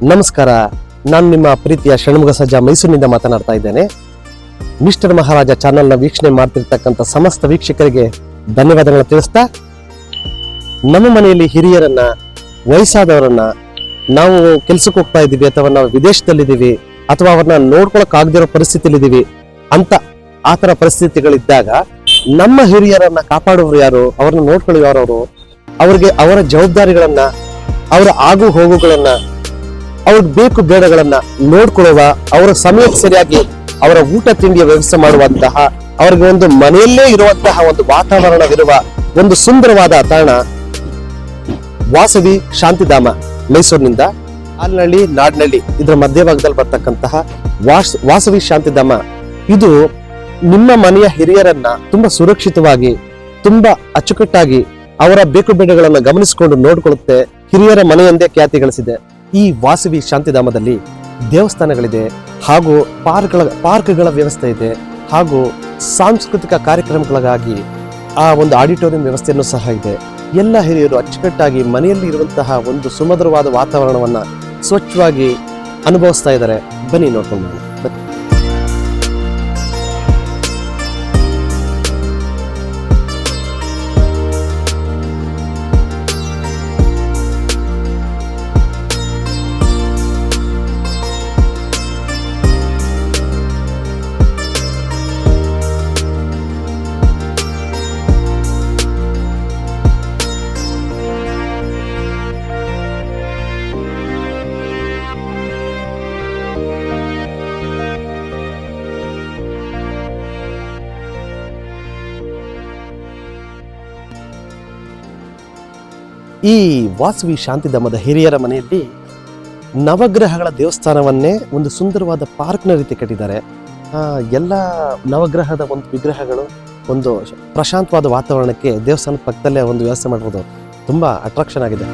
ನಮಸ್ಕಾರ, ನಾನು ನಿಮ್ಮ ಪ್ರೀತಿಯ ಷಣ್ಮುಗ ಸಜ್ಜ ಮೈಸೂರಿನಿಂದ ಮಾತನಾಡ್ತಾ ಇದ್ದೇನೆ. ಮಿಸ್ಟರ್ ಮಹಾರಾಜ ಚಾನೆಲ್ನ ವೀಕ್ಷಣೆ ಮಾಡ್ತಿರ್ತಕ್ಕಂಥ ಸಮಸ್ತ ವೀಕ್ಷಕರಿಗೆ ಧನ್ಯವಾದಗಳನ್ನ ತಿಳಿಸ್ತಾ, ನಮ್ಮ ಮನೆಯಲ್ಲಿ ಹಿರಿಯರನ್ನ, ವಯಸ್ಸಾದವರನ್ನ ನಾವು ಕೆಲ್ಸಕ್ಕೆ ಹೋಗ್ತಾ ಇದ್ದೀವಿ ಅಥವಾ ನಾವು ವಿದೇಶದಲ್ಲಿದ್ದೀವಿ ಅಥವಾ ಅವ್ರನ್ನ ನೋಡ್ಕೊಳಕ್ ಆಗದಿರೋ ಪರಿಸ್ಥಿತಿಲಿದ್ದೀವಿ ಅಂತ ಆ ತರ ಪರಿಸ್ಥಿತಿಗಳಿದ್ದಾಗ ನಮ್ಮ ಹಿರಿಯರನ್ನ ಕಾಪಾಡುವವರು ಯಾರು, ಅವ್ರನ್ನ ನೋಡ್ಕೊಳ್ಳೋ ಯಾರವರು, ಅವ್ರಿಗೆ ಅವರ ಜವಾಬ್ದಾರಿಗಳನ್ನ, ಅವರ ಆಗು ಹೋಗುಗಳನ್ನ, ಅವ್ರಿಗೆ ಬೇಕು ಬೇಡಗಳನ್ನ ನೋಡ್ಕೊಳ್ಳುವ, ಅವರ ಸಮಯಕ್ಕೆ ಸರಿಯಾಗಿ ಅವರ ಊಟ ತಿಂಡಿಯ ವ್ಯವಸ್ಥೆ ಮಾಡುವಂತಹ, ಅವ್ರಿಗೆ ಒಂದು ಮನೆಯಲ್ಲೇ ಇರುವಂತಹ ಒಂದು ವಾತಾವರಣವಿರುವ ಒಂದು ಸುಂದರವಾದ ತಾಣ ವಾಸವಿ ಶಾಂತಿಧಾಮ ಮೈಸೂರಿನಿಂದ ಹಾಲ್ನಳ್ಳಿ ನಾಡ್ನಳ್ಳಿ ಇದರ ಮಧ್ಯಭಾಗದಲ್ಲಿ ಬರ್ತಕ್ಕಂತಹ ವಾಸವಿ ಶಾಂತಿಧಾಮ. ಇದು ನಿಮ್ಮ ಮನೆಯ ಹಿರಿಯರನ್ನ ತುಂಬಾ ಸುರಕ್ಷಿತವಾಗಿ, ತುಂಬಾ ಅಚ್ಚುಕಟ್ಟಾಗಿ ಅವರ ಬೇಕು ಬೇಡಗಳನ್ನ ಗಮನಿಸಿಕೊಂಡು ನೋಡ್ಕೊಳ್ಳುತ್ತೆ. ಹಿರಿಯರ ಮನೆಯೆಂದೇ ಖ್ಯಾತಿ ಗಳಿಸಿದೆ. ಈ ವಾಸವಿ ಶಾಂತಿಧಾಮದಲ್ಲಿ ದೇವಸ್ಥಾನಗಳಿದೆ, ಹಾಗೂ ಪಾರ್ಕ್ಗಳ ವ್ಯವಸ್ಥೆ ಇದೆ, ಹಾಗೂ ಸಾಂಸ್ಕೃತಿಕ ಕಾರ್ಯಕ್ರಮಗಳಿಗಾಗಿ ಆ ಒಂದು ಆಡಿಟೋರಿಯಂ ವ್ಯವಸ್ಥೆಯನ್ನು ಸಹ ಇದೆ. ಎಲ್ಲ ಹಿರಿಯರು ಅಚ್ಚುಕಟ್ಟಾಗಿ ಮನೆಯಲ್ಲಿ ಇರುವಂತಹ ಒಂದು ಸುಮಧುರವಾದ ವಾತಾವರಣವನ್ನ ಸ್ವಚ್ಛವಾಗಿ ಅನುಭವಿಸ್ತಾ ಇದ್ದಾರೆ. ಬನ್ನಿ ನೋಡ್ಕೊಂಡು ಬನ್ನಿ. ಈ ವಾಸವಿ ಶಾಂತಿಧಾಮದ ಹಿರಿಯರ ಮನೆಯಲ್ಲಿ ನವಗ್ರಹಗಳ ದೇವಸ್ಥಾನವನ್ನೇ ಒಂದು ಸುಂದರವಾದ ಪಾರ್ಕ್ನ ರೀತಿ ಕಟ್ಟಿದ್ದಾರೆ. ಎಲ್ಲ ನವಗ್ರಹದ ಒಂದು ವಿಗ್ರಹಗಳು ಒಂದು ಪ್ರಶಾಂತವಾದ ವಾತಾವರಣಕ್ಕೆ ದೇವಸ್ಥಾನದ ಪಕ್ಕದಲ್ಲೇ ಒಂದು ವ್ಯವಸ್ಥೆ ಮಾಡ್ಬೋದು. ತುಂಬಾ ಅಟ್ರಾಕ್ಷನ್ ಆಗಿದೆ.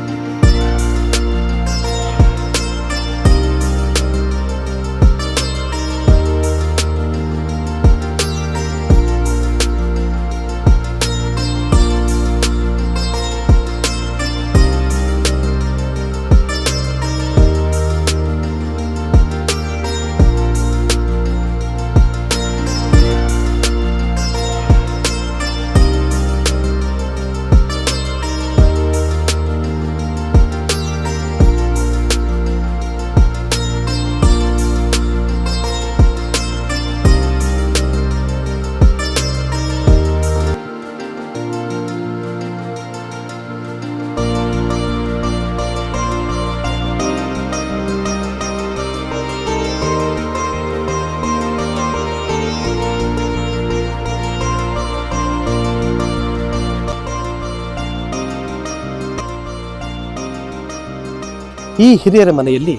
ಈ ಹಿರಿಯರ ಮನೆಯಲ್ಲಿ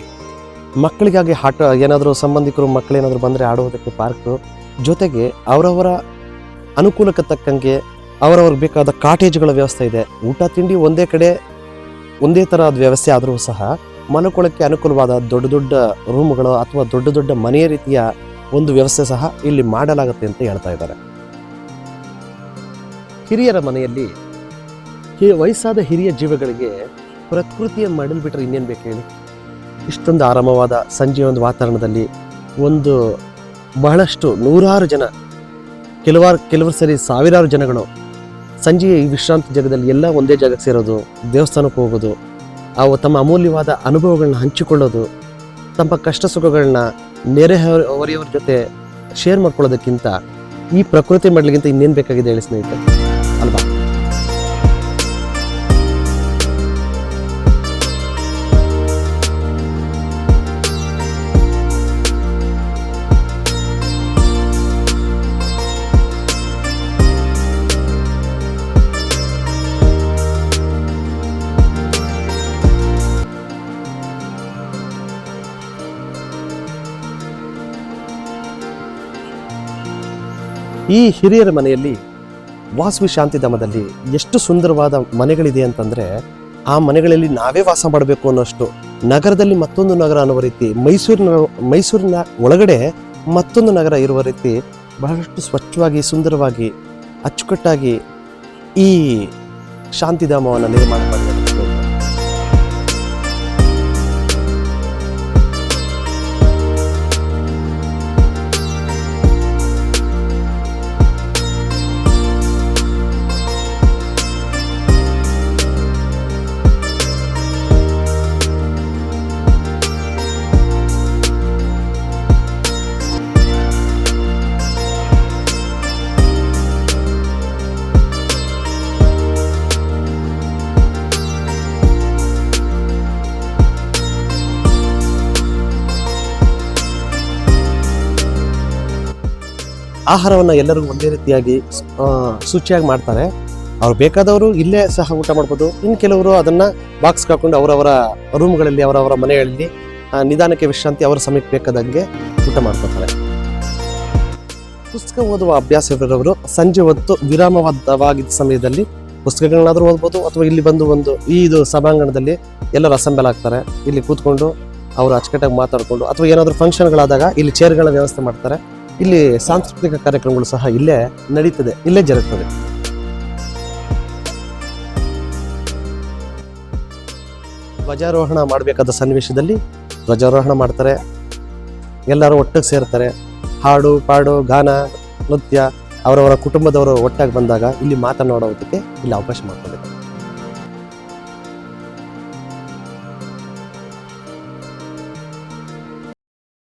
ಮಕ್ಕಳಿಗಾಗಿ ಆಟ, ಏನಾದರೂ ಸಂಬಂಧಿಕರು ಮಕ್ಕಳೇನಾದರೂ ಬಂದರೆ ಆಡುವುದಕ್ಕೆ ಪಾರ್ಕ್, ಜೊತೆಗೆ ಅವರವರ ಅನುಕೂಲಕ್ಕೆ ತಕ್ಕಂಗೆ ಅವರವ್ರಿಗೆ ಬೇಕಾದ ಕಾಟೇಜ್ಗಳ ವ್ಯವಸ್ಥೆ ಇದೆ. ಊಟ ತಿಂಡಿ ಒಂದೇ ಕಡೆ ಒಂದೇ ಥರದ ವ್ಯವಸ್ಥೆ ಆದರೂ ಸಹ ಮಲ್ಕೊಳ್ಳೋಕ್ಕೆ ಅನುಕೂಲವಾದ ದೊಡ್ಡ ದೊಡ್ಡ ರೂಮ್ಗಳು ಅಥವಾ ದೊಡ್ಡ ದೊಡ್ಡ ಮನೆಯ ರೀತಿಯ ಒಂದು ವ್ಯವಸ್ಥೆ ಸಹ ಇಲ್ಲಿ ಮಾಡಲಾಗುತ್ತೆ ಅಂತ ಹೇಳ್ತಾ ಇದ್ದಾರೆ. ಹಿರಿಯರ ಮನೆಯಲ್ಲಿ ವಯಸ್ಸಾದ ಹಿರಿಯ ಜೀವಗಳಿಗೆ ಪ್ರಕೃತಿಯ ಮಡಲ್ ಬಿಟ್ಟರೆ ಇನ್ನೇನು ಬೇಕು ಹೇಳಿ. ಇಷ್ಟೊಂದು ಆರಾಮವಾದ ಸಂಜೆಯ ಒಂದು ವಾತಾವರಣದಲ್ಲಿ ಒಂದು ಬಹಳಷ್ಟು ನೂರಾರು ಜನ, ಕೆಲವರು ಸರಿ ಸಾವಿರಾರು ಜನಗಳು ಸಂಜೆ ಈ ವಿಶ್ರಾಂತಿ ಜಾಗದಲ್ಲಿ ಎಲ್ಲ ಒಂದೇ ಜಾಗಕ್ಕೆ ಸೇರೋದು, ದೇವಸ್ಥಾನಕ್ಕೆ ಹೋಗೋದು, ಅವು ತಮ್ಮ ಅಮೂಲ್ಯವಾದ ಅನುಭವಗಳನ್ನ ಹಂಚಿಕೊಳ್ಳೋದು, ತಮ್ಮ ಕಷ್ಟ ಸುಖಗಳನ್ನ ನೆರೆಹೊರೆಯವರ ಜೊತೆ ಶೇರ್ ಮಾಡ್ಕೊಳ್ಳೋದಕ್ಕಿಂತ ಈ ಪ್ರಕೃತಿ ಮಡಲಿಗಿಂತ ಇನ್ನೇನು ಬೇಕಾಗಿದೆ ಹೇಳಿ ಸ್ನೇಹಿತರೆ, ಅಲ್ವಾ? ಈ ಹಿರಿಯರ ಮನೆಯಲ್ಲಿ ವಾಸವಿ ಶಾಂತಿಧಾಮದಲ್ಲಿ ಎಷ್ಟು ಸುಂದರವಾದ ಮನೆಗಳಿದೆ ಅಂತಂದ್ರೆ, ಆ ಮನೆಗಳಲ್ಲಿ ನಾವೇ ವಾಸ ಮಾಡಬೇಕು ಅನ್ನೋಷ್ಟು, ನಗರದಲ್ಲಿ ಮತ್ತೊಂದು ನಗರ ಅನ್ನುವ ರೀತಿ, ಮೈಸೂರಿನ ಒಳಗಡೆ ಮತ್ತೊಂದು ನಗರ ಇರುವ ರೀತಿ ಬಹಳಷ್ಟು ಸ್ವಚ್ಛವಾಗಿ, ಸುಂದರವಾಗಿ, ಅಚ್ಚುಕಟ್ಟಾಗಿ ಈ ಶಾಂತಿಧಾಮವನ್ನು ನಿರ್ಮಾಣ ಮಾಡಿದ್ದಾರೆ. ಆಹಾರವನ್ನು ಎಲ್ಲರಿಗೂ ಒಂದೇ ರೀತಿಯಾಗಿ ಶುಚಿಯಾಗಿ ಮಾಡ್ತಾರೆ. ಅವ್ರು ಬೇಕಾದವರು ಇಲ್ಲೇ ಸಹ ಊಟ ಮಾಡ್ಬೋದು. ಇನ್ನು ಕೆಲವರು ಅದನ್ನು ಬಾಕ್ಸ್ ಹಾಕೊಂಡು ಅವರವರ ರೂಮ್ಗಳಲ್ಲಿ ಅವರವರ ಮನೆಗಳಲ್ಲಿ ನಿಧಾನಕ್ಕೆ ವಿಶ್ರಾಂತಿ ಅವರ ಸಮಯಕ್ಕೆ ಬೇಕಾದಂಗೆ ಊಟ ಮಾಡ್ಕೊತಾರೆ. ಪುಸ್ತಕ ಓದುವ ಅಭ್ಯಾಸ ಇರೋರು ಸಂಜೆ ಹೊತ್ತು ವಿರಾಮವಾಗಿದ್ದ ಸಮಯದಲ್ಲಿ ಪುಸ್ತಕಗಳನ್ನಾದರೂ ಓದ್ಬೋದು, ಅಥವಾ ಇಲ್ಲಿ ಬಂದು ಇದು ಸಭಾಂಗಣದಲ್ಲಿ ಎಲ್ಲರೂ ಅಸೆಂಬಲ್ ಆಗ್ತಾರೆ. ಇಲ್ಲಿ ಕೂತ್ಕೊಂಡು ಅವರು ಅಚ್ಚುಕಟ್ಟಾಗಿ ಮಾತಾಡಿಕೊಂಡು, ಅಥವಾ ಏನಾದರೂ ಫಂಕ್ಷನ್ಗಳಾದಾಗ ಇಲ್ಲಿ ಚೇರ್ಗಳ ವ್ಯವಸ್ಥೆ ಮಾಡ್ತಾರೆ. ಇಲ್ಲಿ ಸಾಂಸ್ಕೃತಿಕ ಕಾರ್ಯಕ್ರಮಗಳು ಸಹ ಇಲ್ಲೇ ನಡೀತದೆ, ಇಲ್ಲೇ ಜರುಗ್ತದೆ. ಧ್ವಜಾರೋಹಣ ಮಾಡಬೇಕಾದ ಸನ್ನಿವೇಶದಲ್ಲಿ ಧ್ವಜಾರೋಹಣ ಮಾಡ್ತಾರೆ. ಎಲ್ಲರೂ ಒಟ್ಟಿಗೆ ಸೇರ್ತಾರೆ. ಹಾಡು ಪಾಡು ಗಾನ ನೃತ್ಯ ಅವರವರ ಕುಟುಂಬದವರು ಒಟ್ಟಾಗಿ ಬಂದಾಗ ಇಲ್ಲಿ ಮಾತನಾಡೋದಕ್ಕೆ ಇಲ್ಲಿ ಅವಕಾಶ ಮಾಡ್ತಾರೆ.